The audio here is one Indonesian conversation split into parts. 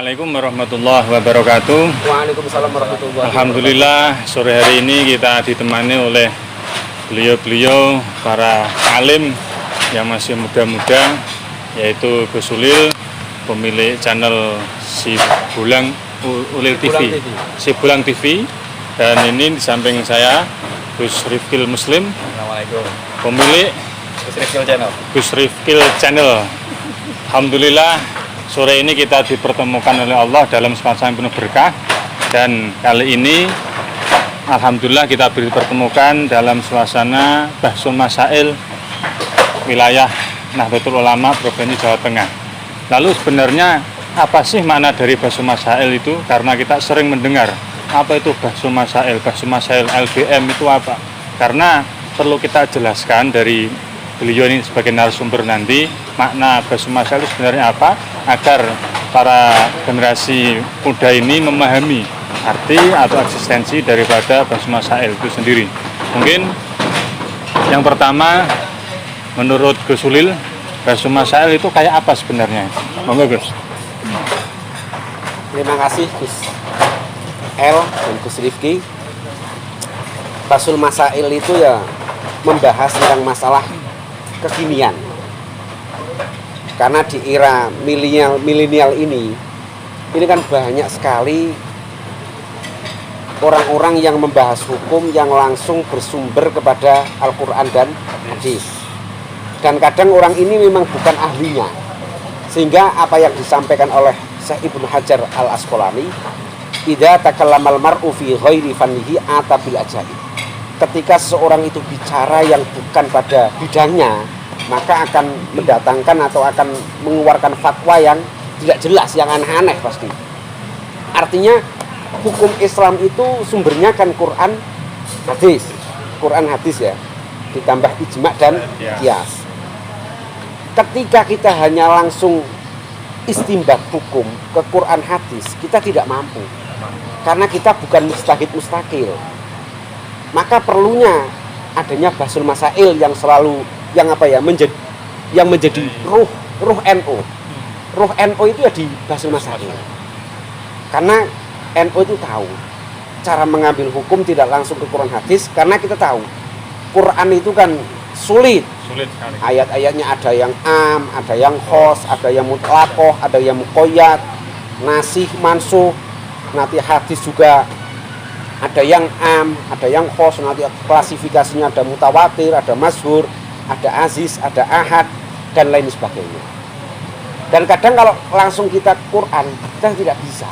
Assalamualaikum warahmatullahi wabarakatuh. Waalaikumsalam warahmatullahi wabarakatuh. Alhamdulillah sore hari ini kita ditemani oleh beliau-beliau para alim yang masih muda-muda, yaitu Gus Ulil, pemilik channel Sibulang Ulil TV, Sibulang TV, dan ini di samping saya Gus Rifkil Muslim, Assalamualaikum. pemilik Gus Rifkil Channel. Alhamdulillah sore ini kita dipertemukan oleh Allah dalam suasana penuh berkah, dan kali ini alhamdulillah kita dipertemukan dalam suasana Bahsul Masail wilayah Nahdlatul Ulama Provinsi Jawa Tengah. Lalu sebenarnya apa sih makna dari Bahsul Masail itu? Karena kita sering mendengar apa itu Bahsul Masail LBM itu apa? Karena perlu kita jelaskan dari beliau ini sebagai narasumber nanti, makna Bahsul Masail itu sebenarnya apa, agar para generasi muda ini memahami arti atau eksistensi daripada Bahsul Masail itu sendiri. Mungkin yang pertama, menurut Gus Ulil, Bahsul Masail itu kayak apa sebenarnya? Monggo Gus. Terima kasih Gus El dan Gus Rifki. Bahsul Masail itu ya membahas tentang masalah kekinian. Karena di era milenial ini kan banyak sekali orang-orang yang membahas hukum yang langsung bersumber kepada Al-Quran dan hadis. Dan kadang orang ini memang bukan ahlinya, sehingga apa yang disampaikan oleh Syekh Ibnu Hajar Al-Asqalani, idza takallamal mar'u fi ghairi fannihi atabil ajaib. Ketika seseorang itu bicara yang bukan pada bidangnya, maka akan mendatangkan atau akan mengeluarkan fatwa yang tidak jelas, yang aneh-aneh pasti. Artinya hukum Islam itu sumbernya kan Quran hadis ya, ditambah ijma dan qiyas. Ketika kita hanya langsung istinbat hukum ke Quran hadis, kita tidak mampu, karena kita bukan mujtahid mustaqil. Maka perlunya adanya Bahsul Masail yang selalu menjadi ruh NU. Ruh NU itu ya di Bahsul Masail. Karena NU itu tahu cara mengambil hukum tidak langsung ke Quran hadis, karena kita tahu Quran itu kan sulit sekali. Ayat-ayatnya ada yang am, ada yang khos, ada yang mutlaqoh, ada yang muqayyad, nasih, mansuh. Nanti hadis juga ada yang am, ada yang khos, nanti klasifikasinya ada mutawatir, ada masyhur, ada aziz, ada ahad, dan lain sebagainya. Dan kadang kalau langsung kita Quran, kita tidak bisa,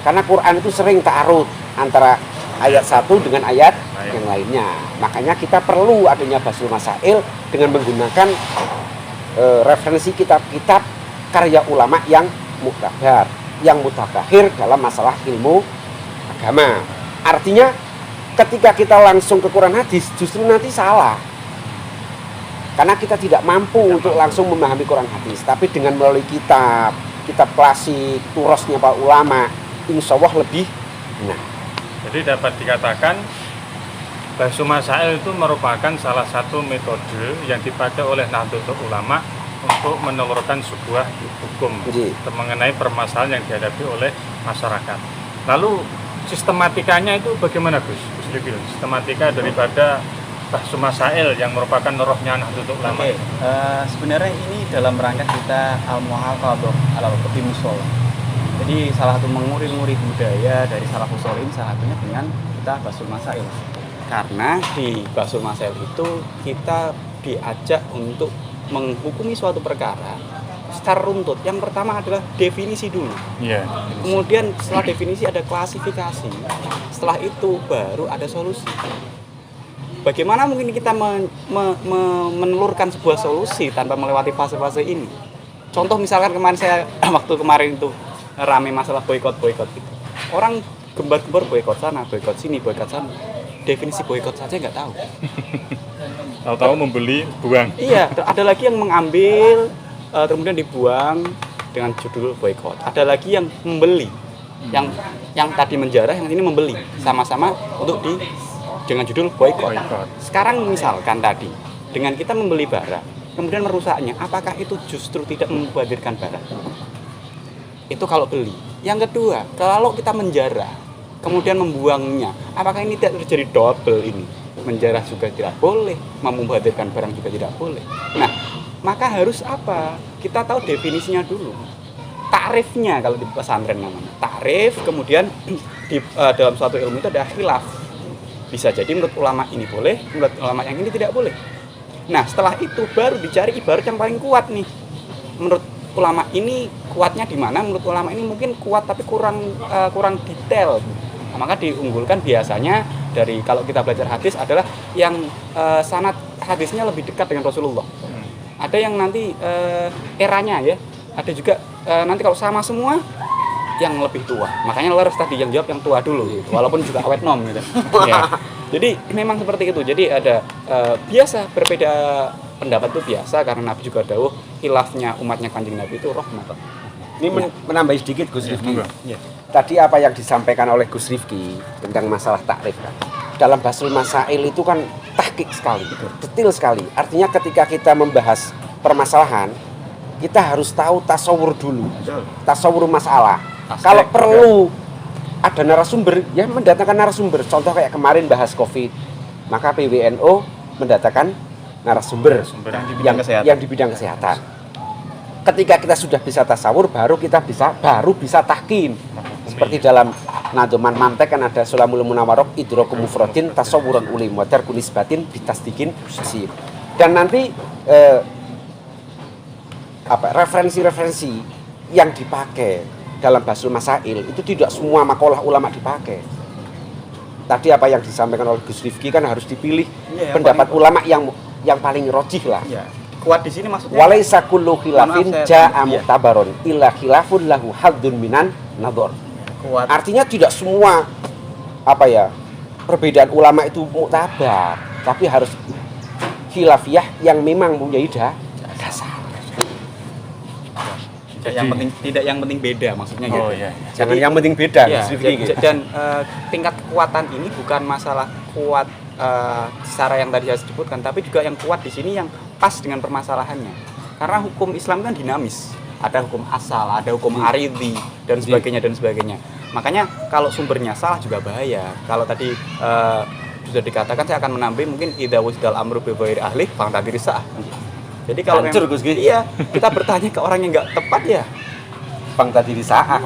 karena Quran itu sering ta'arud antara ayat satu dengan ayat yang lainnya. Makanya kita perlu adanya Bahsul Masail dengan menggunakan referensi kitab-kitab karya ulama yang muktabar, yang mutabakhir dalam masalah ilmu agama. Artinya ketika kita langsung ke Quran hadis, justru nanti salah, karena kita tidak mampu untuk langsung memahami Quran hadis. Tapi dengan melalui kitab klasik, turasnya para ulama, insya Allah lebih benar. Jadi dapat dikatakan Bahsul Masail itu merupakan salah satu metode yang dipakai oleh Nahdlatul Ulama untuk menelurkan sebuah hukum mengenai permasalahan yang dihadapi oleh masyarakat. Lalu sistematikanya itu bagaimana Gus? Sistematika daripada Bahsul Masail yang merupakan rohnya Nahdlatul Ulama. Sebenarnya ini dalam rangka kita al-muhafadzah ala waqti mushol. Jadi salah satu menguri-nguri budaya dari salafus sholihin salah satunya dengan kita Bahsul Masail. Karena di Bahsul Masail itu kita diajak untuk menghukumi suatu perkara secara runtut. Yang pertama adalah definisi dulu. Kemudian setelah definisi ada klasifikasi. Setelah itu baru ada solusi. Bagaimana mungkin kita menelurkan sebuah solusi tanpa melewati fase-fase ini? Contoh misalkan waktu kemarin itu rame masalah boykot gitu. Orang gembar-gembar boykot sana, boykot sini, boykot sana. Definisi boykot saja nggak tahu. Tahu-tahu membeli, buang. Iya, ada lagi yang mengambil kemudian dibuang dengan judul boykot. Ada lagi yang membeli, yang tadi menjarah, yang ini membeli, sama-sama untuk dengan judul boykot. Sekarang misalkan tadi dengan kita membeli barang, kemudian merusaknya, apakah itu justru tidak membadirkan barang? Itu kalau beli. Yang kedua, kalau kita menjarah, kemudian membuangnya, apakah ini tidak terjadi double ini? Menjarah juga tidak boleh, memubazirkan barang juga tidak boleh. Nah, maka harus apa? Kita tahu definisinya dulu. Takrifnya kalau di pesantren namanya. Takrif, kemudian di dalam suatu ilmu itu ada khilaf. Bisa jadi menurut ulama ini boleh, menurut ulama yang ini tidak boleh. Nah, setelah itu baru dicari ibarat yang paling kuat nih. Menurut ulama ini kuatnya di mana? Menurut ulama ini mungkin kuat tapi kurang detail. Nah, maka diunggulkan biasanya dari kalau kita belajar hadis adalah yang sanad hadisnya lebih dekat dengan Rasulullah. Ada yang nanti eranya ya, ada juga nanti kalau sama semua yang lebih tua. Makanya harus tadi yang jawab yang tua dulu gitu. Walaupun juga awet nom gitu. Ya. Jadi memang seperti itu. Jadi ada biasa berbeda pendapat itu biasa karena Nabi juga dawuh khilafnya umatnya Kanjeng Nabi itu rahmat. Ini menambah sedikit Gus Rifki. Ya. Tadi apa yang disampaikan oleh Gus Rifki tentang masalah takrif kan. Dalam Basul Masail itu kan tahqiq sekali, detail sekali. Artinya ketika kita membahas permasalahan, kita harus tahu tasawur dulu. Tasawur masalah. Kalau perlu ada narasumber, ya mendatangkan narasumber. Contoh kayak kemarin bahas COVID, maka PWNO mendatangkan narasumber yang di bidang kesehatan. Ketika kita sudah bisa tasawur, baru bisa tahkim. Seperti dalam Nadoman Mantek kan ada Sulamul Munawarok idroku mufradin tasawuran ulim wadar kunisbatin bitasdikin sih. Dan nanti referensi-referensi yang dipakai dalam Basul Masail itu tidak semua makalah ulama dipakai. Tadi apa yang disampaikan oleh Gus Rifki kan harus dipilih pendapat ulama yang paling rojih lah. Ya. Kuat di sini maksudnya. Walaisa kullu khilafin jaa'a mu'tabarun illa khilafun lahu haddun minan nadhar. Kuat. Artinya tidak semua perbedaan ulama itu muktabar, tapi harus khilafiyah yang memang mempunyai dasar. Tidak yang penting beda maksudnya gitu. Iya. Jangan yang penting beda. Ya, dan tingkat kekuatan ini bukan masalah kuat secara yang tadi saya sebutkan, tapi juga yang kuat di sini yang pas dengan permasalahannya. Karena hukum Islam kan dinamis. Ada hukum asal, ada hukum aridhi dan sebagainya. Makanya kalau sumbernya salah juga bahaya. Kalau tadi sudah dikatakan, saya akan menambah mungkin idza wasdal amru bi ghairi ahli fa'tadiri sah. Jadi kalau kita bertanya ke orang yang nggak tepat ya fa'tadiri sah.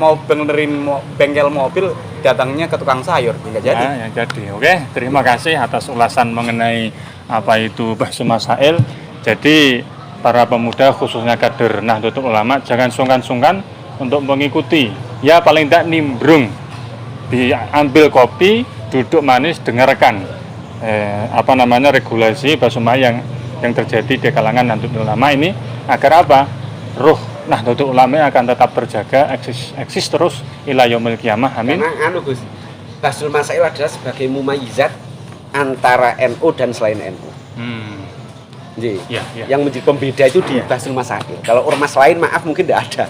Mau benerin bengkel mobil datangnya ke tukang sayur nggak jadi. Ya, jadi. Oke, terima kasih atas ulasan mengenai apa itu Basul Masail. Jadi para pemuda khususnya kader Nahdlatul Ulama jangan sungkan-sungkan untuk mengikuti. Ya paling tidak nimbrung, diambil kopi, duduk manis, dengarkan regulasi Basul Masail yang terjadi di kalangan Nahdlatul Ulama ini agar apa? Ruh Nahdlatul Ulama akan tetap terjaga, eksis terus ila yaumil qiyamah. Amin. Karena Gus, Basul Masail adalah sebagai mumayyizat antara NU dan selain NU. Yang menjadi pembeda itu di Basul Masail. Kalau ormas lain maaf mungkin tidak ada.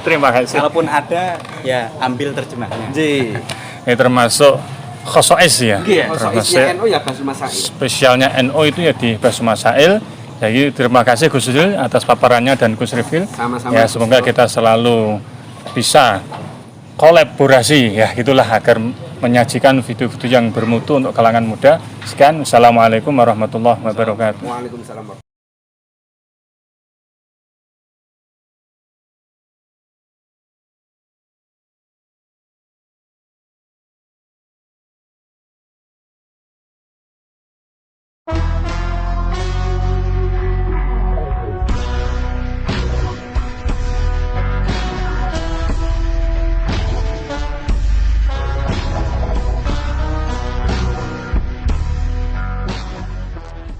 Terima kasih. Kalaupun ada ya ambil terjemahnya. Ini termasuk khosois ya. Khosoisnya NU ya Basul Masail. Spesialnya NU itu ya di Basul Masail. Jadi terima kasih Gus Zul atas paparannya dan Gus Rifil. Sama-sama. Ya semoga kita selalu bisa kolaborasi ya gitulah agar menyajikan video-video yang bermutu untuk kalangan muda. Sekian, assalamualaikum warahmatullahi wabarakatuh. Waalaikumsalam.